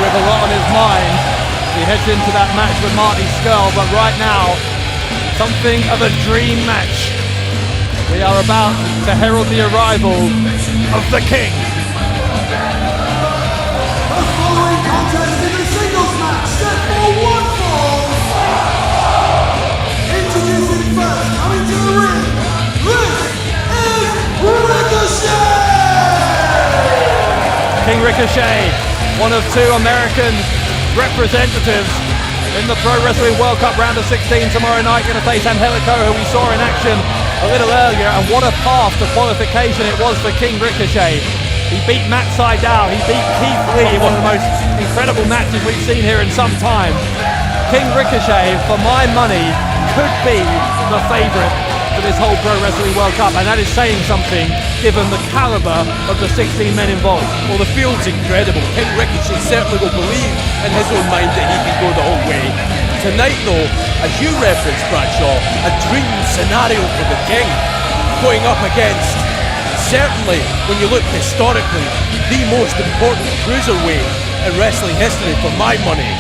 with a lot on his mind. He heads into that match with Marty Scurll, but right now, something of a dream match. We are about to herald the arrival of the King. The following contest is a singles match set for one fall. Introducing first, coming to the ring, this is Ricochet! King Ricochet, one of two American representatives in the Pro Wrestling World Cup round of 16 tomorrow night, going to face Angelico, who we saw in action a little earlier, and what a path to qualification it was for King Ricochet. He beat Matt Sydal, he beat Keith Lee, one of the most incredible matches we've seen here in some time. King Ricochet, for my money, could be the favourite for this whole Pro Wrestling World Cup, and that is saying something given the calibre of the 16 men involved. Well, the field's incredible. King Ricochet certainly will believe in his own mind that he can go the whole way. Tonight, though, as you referenced, Bradshaw, a dream scenario for the King, going up against, certainly, when you look historically, the most important cruiserweight in wrestling history for my money.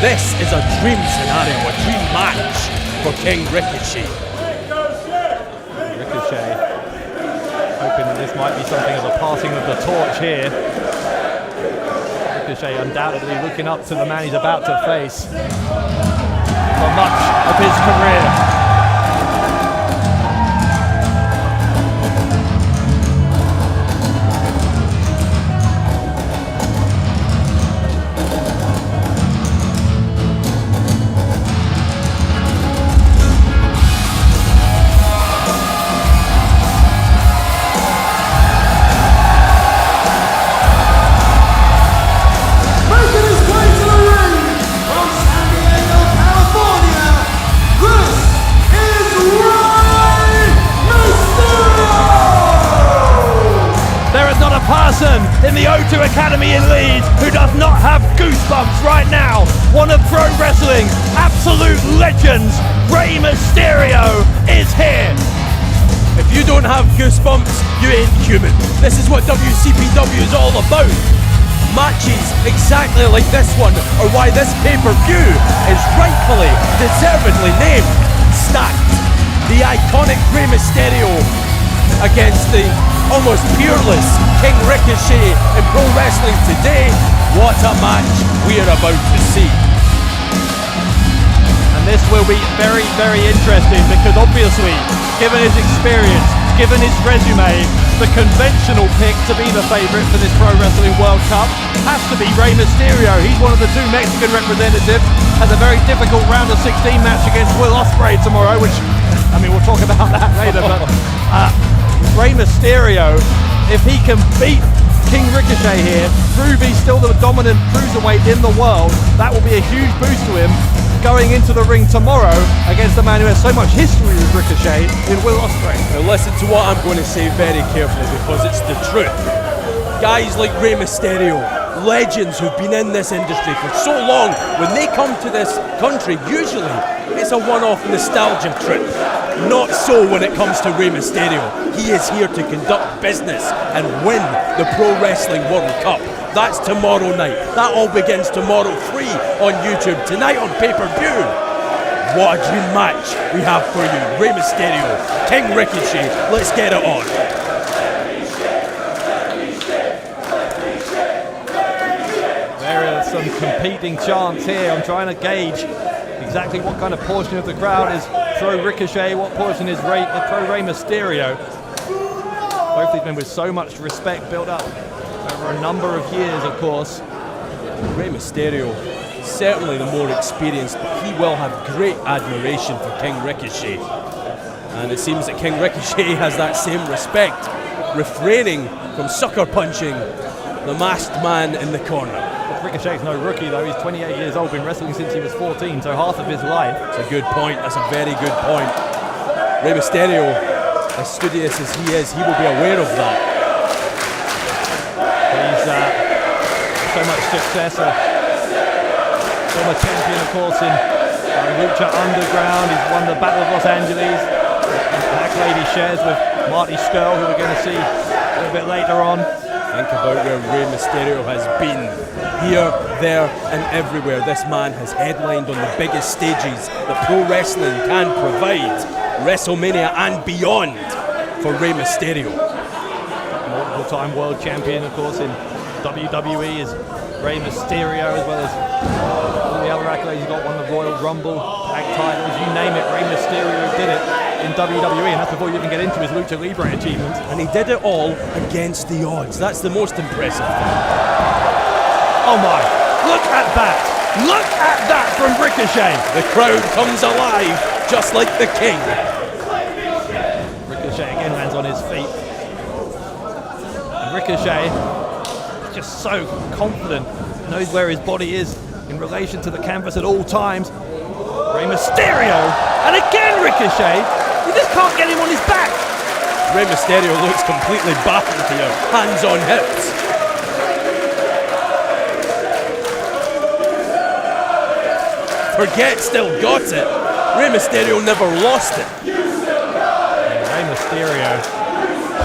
This is a dream scenario, a dream match for King Ricochet. Ricochet hoping that this might be something of a passing of the torch here. Ricochet undoubtedly looking up to the man he's about to face for much of his career. In the O2 Academy in Leeds, who does not have goosebumps right now. One of pro wrestling's absolute legends, Rey Mysterio, is here. If you don't have goosebumps, you ain't human. This is what WCPW is all about. Matches exactly like this one are why this pay-per-view is rightfully, deservedly named Stacked. The iconic Rey Mysterio against the almost peerless King Ricochet in pro wrestling today. What a match we are about to see. And this will be very, very interesting because obviously, given his experience, given his resume, the conventional pick to be the favourite for this Pro Wrestling World Cup has to be Rey Mysterio. He's one of the two Mexican representatives, has a very difficult round of 16 match against Will Ospreay tomorrow, which, I mean, we'll talk about that later, but Rey Mysterio, if he can beat King Ricochet here, prove he's still the dominant cruiserweight in the world, that will be a huge boost to him going into the ring tomorrow against the man who has so much history with Ricochet in Will Ospreay. Now listen to what I'm going to say very carefully because it's the truth. Guys like Rey Mysterio, legends who've been in this industry for so long, when they come to this country, usually it's a one-off nostalgia trip. Not so when it comes to Rey Mysterio. He is here to conduct business and win the Pro Wrestling World Cup. That's tomorrow night. That all begins tomorrow, free on YouTube. Tonight on pay-per-view. What a dream match we have for you. Rey Mysterio, King Ricochet. Let's get it on. There are some competing chants here. I'm trying to gauge exactly what kind of portion of the crowd is pro Ricochet, what portion is pro Rey Mysterio. Both these men with so much respect built up over a number of years, of course. Rey Mysterio, certainly the more experienced, but he will have great admiration for King Ricochet. And it seems that King Ricochet has that same respect, refraining from sucker punching the masked man in the corner. Ricochet's no rookie though, he's 28 years old, been wrestling since he was 14, so half of his life. That's a good point, that's a very good point. Rey Mysterio, as studious as he is, he will be aware of that. He's so much success, former champion of course in Lucha Underground, he's won the Battle of Los Angeles, an accolade he shares with Marty Scurll, who we're going to see a little bit later on. Think about where Rey Mysterio has been. Here, there, and everywhere. This man has headlined on the biggest stages that pro wrestling can provide. WrestleMania and beyond for Rey Mysterio. Multiple-time world champion, of course, in WWE is Rey Mysterio, as well as all the other accolades. He got one of the Royal Rumble tag titles, you name it. Rey Mysterio did it in WWE, and that's before you even get into his Lucha Libre achievements. And he did it all against the odds. That's the most impressive thing. Oh my, look at that! Look at that from Ricochet! The crowd comes alive, just like the king. Ricochet again lands on his feet. And Ricochet is just so confident, knows where his body is in relation to the canvas at all times. Rey Mysterio, and again Ricochet, you just can't get him on his back. Rey Mysterio looks completely baffled here, hands on hips. Forget still got it. Rey Mysterio never lost it. Rey Mysterio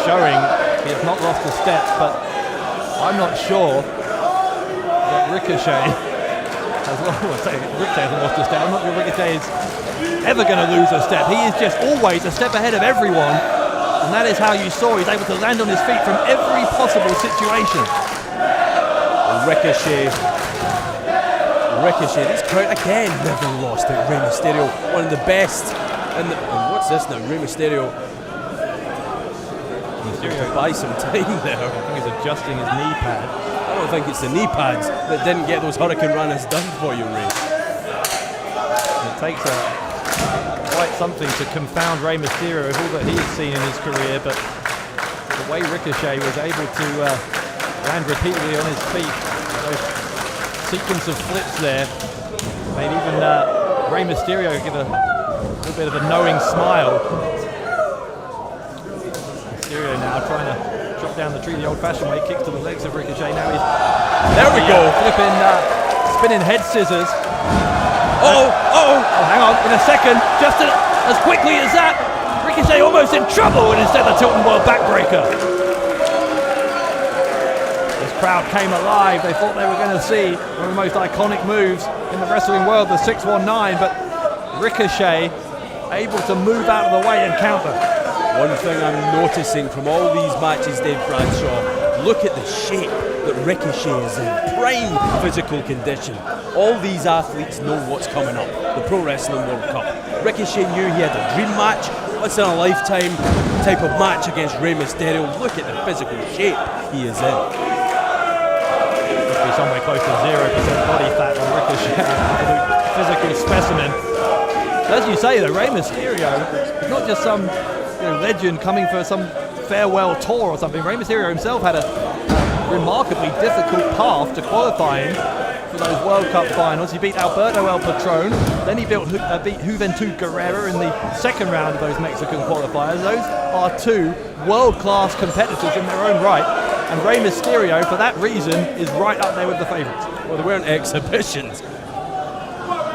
showing he has not lost a step, but I'm not sure that Ricochet Ricochet hasn't lost a step. I'm not sure Ricochet is ever going to lose a step. He is just always a step ahead of everyone, and that is how you saw he's able to land on his feet from every possible situation. Ricochet, this crowd again never lost it. Rey Mysterio, one of the best. And what's this now? Rey Mysterio buy some time there. I think he's adjusting his knee pad. I don't think it's the knee pads that didn't get those Hurricane Ranas done for you, Rey. It takes quite something to confound Rey Mysterio with all that he has seen in his career, but the way Ricochet was able to land repeatedly on his feet, those sequence of flips there, made even Rey Mysterio give a little bit of a knowing smile. Mysterio now trying to drop down the tree the old-fashioned way, kicks to the legs of Ricochet. Now he's there we go, flipping, spinning head scissors. Oh, hang on, in a second, just as quickly as that, Ricochet almost in trouble, and instead the Tilton World backbreaker. This crowd came alive. They thought they were going to see one of the most iconic moves in the wrestling world, the 619, but Ricochet able to move out of the way and counter. One thing I'm noticing from all these matches, Dave Bradshaw, look at the shape that Ricochet is in. Prime physical condition. All these athletes know what's coming up. The Pro Wrestling World Cup. Ricochet knew he had a dream match, once in a lifetime type of match against Rey Mysterio. Look at the physical shape he is in. Must be somewhere close to 0% body fat on Ricochet. Physical specimen. As you say though, Rey Mysterio is not just some legend coming for some farewell tour or something. Rey Mysterio himself had a remarkably difficult path to qualifying for those World Cup finals. He beat Alberto El Patron, then he beat Juventud Guerrera in the second round of those Mexican qualifiers. Those are two world-class competitors in their own right, and Rey Mysterio, for that reason, is right up there with the favourites. Well, they weren't exhibitions.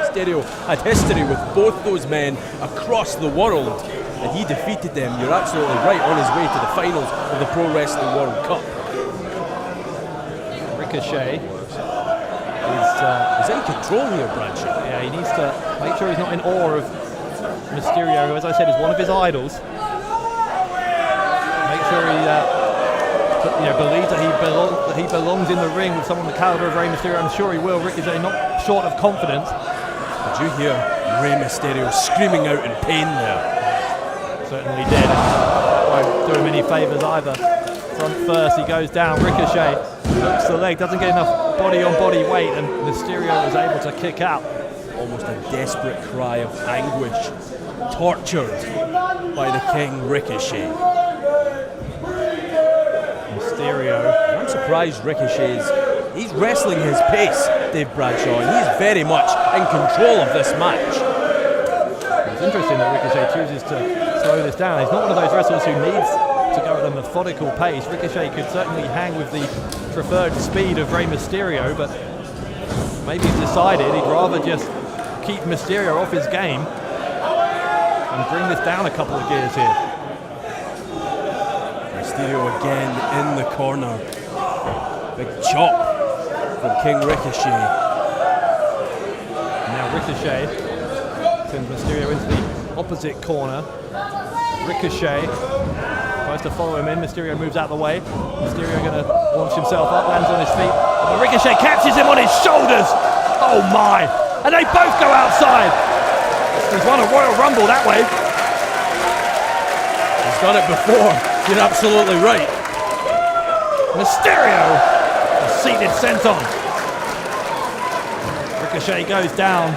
Mysterio had history with both those men across the world, and he defeated them. You're absolutely right, on his way to the finals of the Pro Wrestling World Cup. Ricochet is in control here, Bradshaw. Yeah, he needs to make sure he's not in awe of Mysterio, who, as I said, is one of his idols. Make sure he believes that he belongs in the ring with someone the caliber of Rey Mysterio. I'm sure he will. Ricochet not short of confidence. Did you hear Rey Mysterio screaming out in pain there? Certainly did. Won't do him any favours either. Front first, he goes down. Ricochet hooks the leg, doesn't get enough body-on-body weight, and Mysterio is able to kick out. Almost a desperate cry of anguish, tortured by the King Ricochet. Mysterio. I'm surprised he's wrestling his pace, Dave Bradshaw, and he's very much in control of this match. It's interesting that Ricochet chooses to slow this down. He's not one of those wrestlers who needs to go at a methodical pace. Ricochet could certainly hang with the preferred speed of Rey Mysterio, but maybe he's decided he'd rather just keep Mysterio off his game and bring this down a couple of gears here. Mysterio again in the corner. Big chop from King Ricochet. Now Ricochet sends Mysterio into the opposite corner. Ricochet tries to follow him in. Mysterio moves out of the way. Mysterio going to launch himself up, lands on his feet. But Ricochet catches him on his shoulders. Oh my! And they both go outside. He's won a Royal Rumble that way. He's done it before. You're absolutely right. Mysterio, a seated senton. Ricochet goes down.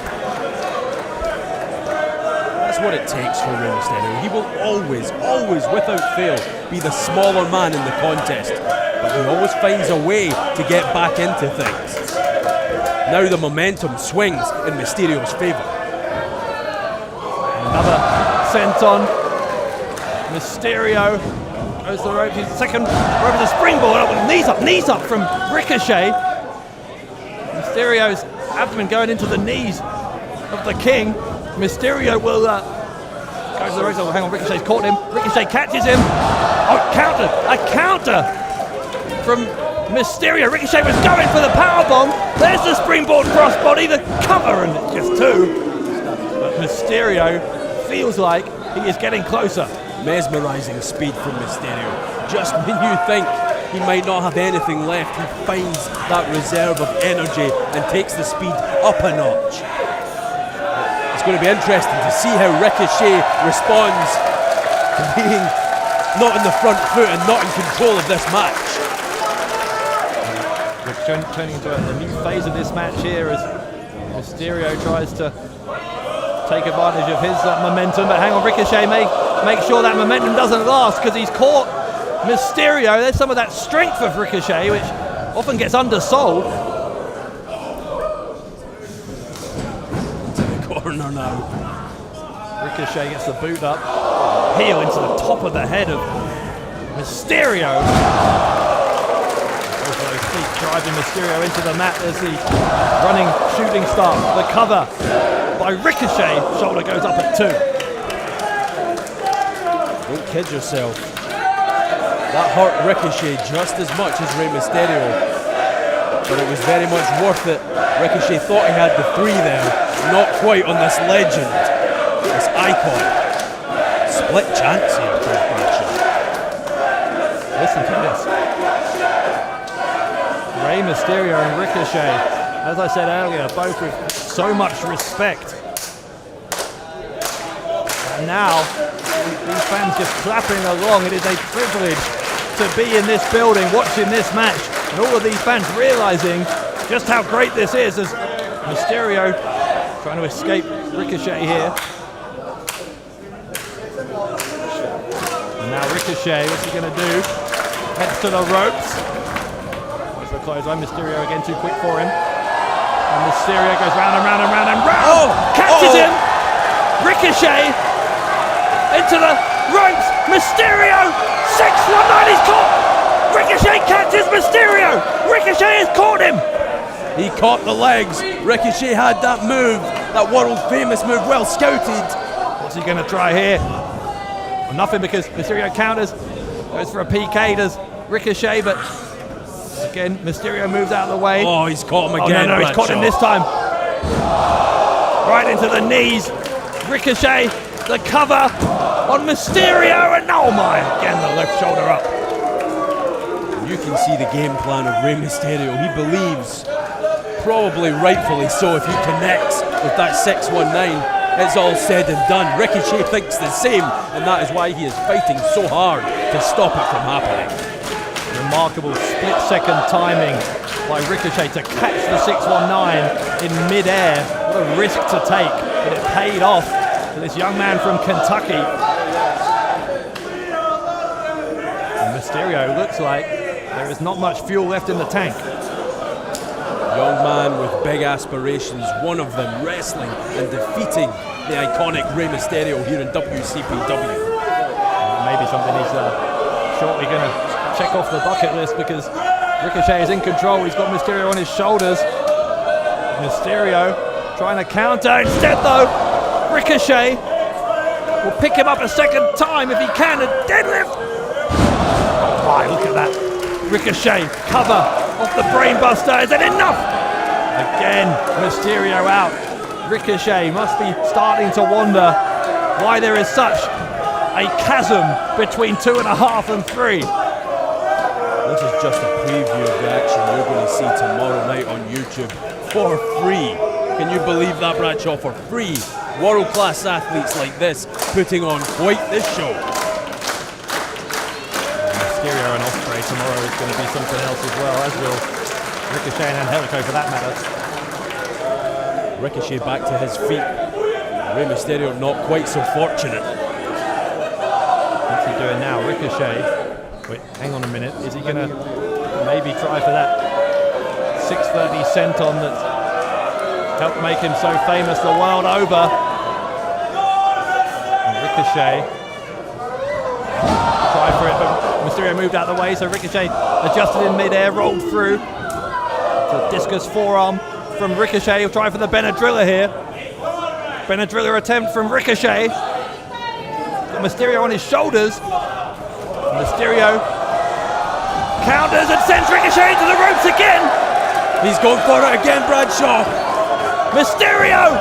That's what it takes for Rey Mysterio. He will always, without fail, be the smaller man in the contest. But he always finds a way to get back into things. Now the momentum swings in Mysterio's favor. Another senton. Mysterio goes to the rope. His second rope is a springboard. Oh, knees up from Ricochet. Mysterio's abdomen going into the knees of the King. Mysterio will go to the rope. Oh, hang on, Ricochet's caught him. Ricochet catches him. Oh, a counter from Mysterio. Ricochet was going for the powerbomb. There's the springboard crossbody, the cover, and just two. But Mysterio feels like he is getting closer. Mesmerizing speed from Mysterio. Just when you think he might not have anything left, he finds that reserve of energy and takes the speed up a notch. It's going to be interesting to see how Ricochet responds to being not in the front foot and not in control of this match. We're turning into a new phase of this match here as Mysterio tries to take advantage of his momentum, but hang on, Ricochet make sure that momentum doesn't last because he's caught Mysterio. There's some of that strength of Ricochet, which often gets undersold. To the corner now. Ricochet gets the boot up, heel into the top of the head of Mysterio. Both of those feet driving Mysterio into the mat. There's the running shooting star, the cover by Ricochet. Shoulder goes up at 2. Don't kid yourself. That hurt Ricochet just as much as Rey Mysterio, but it was very much worth it. Ricochet thought he had the 3 there, not quite on this legend, this icon. Split chance here for this match. Listen to this. Rey Mysterio and Ricochet, as I said earlier, both with so much respect. And now, these fans just clapping along. It is a privilege to be in this building, watching this match, and all of these fans realizing just how great this is as Mysterio trying to escape Ricochet here. And now Ricochet, what's he going to do? Heads to the ropes. There's the clothesline. Mysterio again too quick for him. And Mysterio goes round and round and round and round. Oh! Catches him! Ricochet into the ropes. Mysterio! 619, he's caught! Ricochet catches Mysterio! Ricochet has caught him! He caught the legs. Ricochet had that move, that world famous move, well scouted. What's he going to try here? Well, nothing, because Mysterio counters. Goes for a PK, does Ricochet, but again, Mysterio moves out of the way. Oh, he's caught him again. No, he's caught him this time. Right into the knees. Ricochet, the cover on Mysterio, and oh my, again the left shoulder up. You can see the game plan of Rey Mysterio. He believes, probably rightfully so, if he connects with that 619, it's all said and done. Ricochet thinks the same, and that is why he is fighting so hard to stop it from happening. Remarkable split-second timing by Ricochet to catch the 619 in mid-air. What a risk to take, but it paid off for this young man from Kentucky. And Mysterio looks like there is not much fuel left in the tank. Young man with big aspirations, one of them wrestling and defeating the iconic Rey Mysterio here in WCPW. Maybe something he's shortly going to check off the bucket list, because Ricochet is in control. He's got Mysterio on his shoulders. Mysterio trying to counter. Instead, though, Ricochet will pick him up a second time if he can. A deadlift. Oh my, look at that Ricochet, cover off the brainbuster. Is it enough? Again, Mysterio out. Ricochet must be starting to wonder why there is such a chasm between 2.5 and 3. This is just a preview of the action you're going to see tomorrow night on YouTube for free. Can you believe that, Bradshaw? For free. World-class athletes like this putting on quite this show. Mysterio and Ospreay tomorrow is going to be something else as well, as will Ricochet and Angelico for that matter. Ricochet back to his feet. Rey Mysterio not quite so fortunate. What's he doing now? Ricochet. Wait, hang on a minute. Is he going to maybe try for that 630 senton that's helped make him so famous the world over? And Ricochet tried for it, but Mysterio moved out of the way, so Ricochet adjusted in mid-air, rolled through. To discus forearm from Ricochet. He'll try for the Benadrylla here. Benadrylla attempt from Ricochet. Got Mysterio on his shoulders. Mysterio counters and sends Ricochet into the ropes again. He's going for it again, Bradshaw. Mysterio!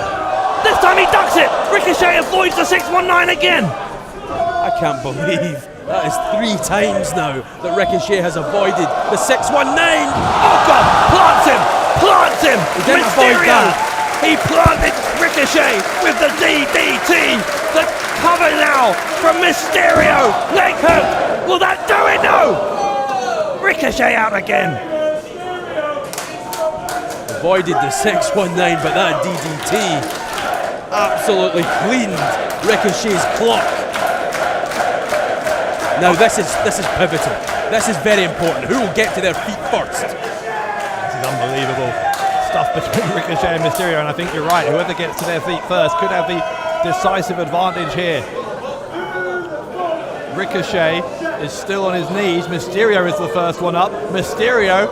This time he ducks it. Ricochet avoids the 619 again. I can't believe that is 3 times now that Ricochet has avoided the 619. Oh God! Plants him! Plants him! He didn't avoid that. He planted Ricochet with the DDT. The cover now from Mysterio. Leg hook. Will that do it? No! Ricochet out again. Avoided the 619, but that DDT absolutely cleaned Ricochet's clock. Now this is pivotal. This is very important. Who will get to their feet first? This is unbelievable stuff between Ricochet and Mysterio, and I think you're right. Whoever gets to their feet first could have the decisive advantage here. Ricochet is still on his knees. Mysterio is the first one up. Mysterio,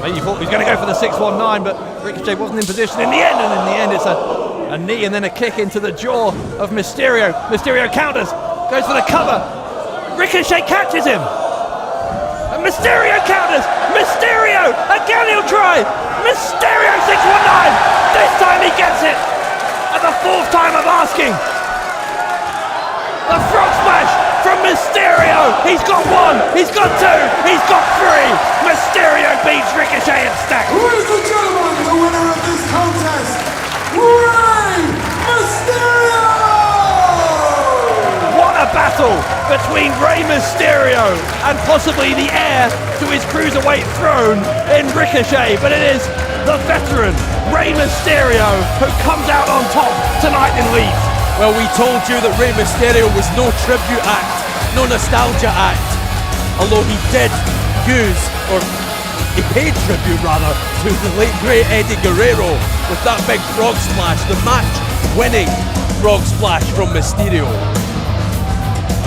maybe you thought he was going to go for the 619, but Ricochet wasn't in position in the end, and in the end it's a knee and then a kick into the jaw of Mysterio. Mysterio counters, goes for the cover. Ricochet catches him. And Mysterio counters. Mysterio, again he'll try. Mysterio 619. This time he gets it. At the 4th time of asking. The frog splash from Mysterio. He's got 1, he's got 2, he's got 3. Mysterio beats Ricochet and Stack. Ladies and gentlemen, the winner of this contest, Rey Mysterio! What a battle between Rey Mysterio and possibly the heir to his cruiserweight throne in Ricochet, but it is the veteran Rey Mysterio who comes out on top tonight in Leeds. Well, we told you that Rey Mysterio was no tribute act, no nostalgia act, although he did use, or he paid tribute rather, to the late great Eddie Guerrero with that big frog splash, the match-winning frog splash from Mysterio.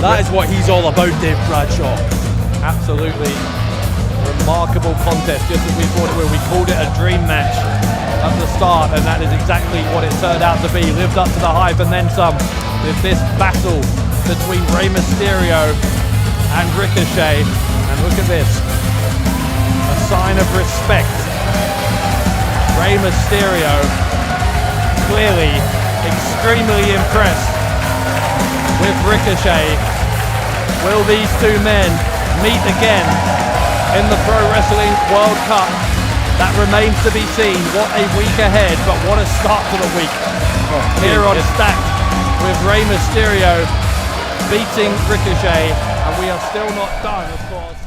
That is what he's all about, Dave Bradshaw. Absolutely remarkable contest, just as we thought it would. We called it a dream match at the start, and that is exactly what it turned out to be. Lived up to the hype and then some, with this battle between Rey Mysterio and Ricochet. And look at this, a sign of respect. Rey Mysterio clearly extremely impressed with Ricochet. Will these two men meet again in the Pro Wrestling World Cup? That remains to be seen. What a week ahead, but what a start to the week. Here on Stacked with Rey Mysterio beating Ricochet, and we are still not done, of course.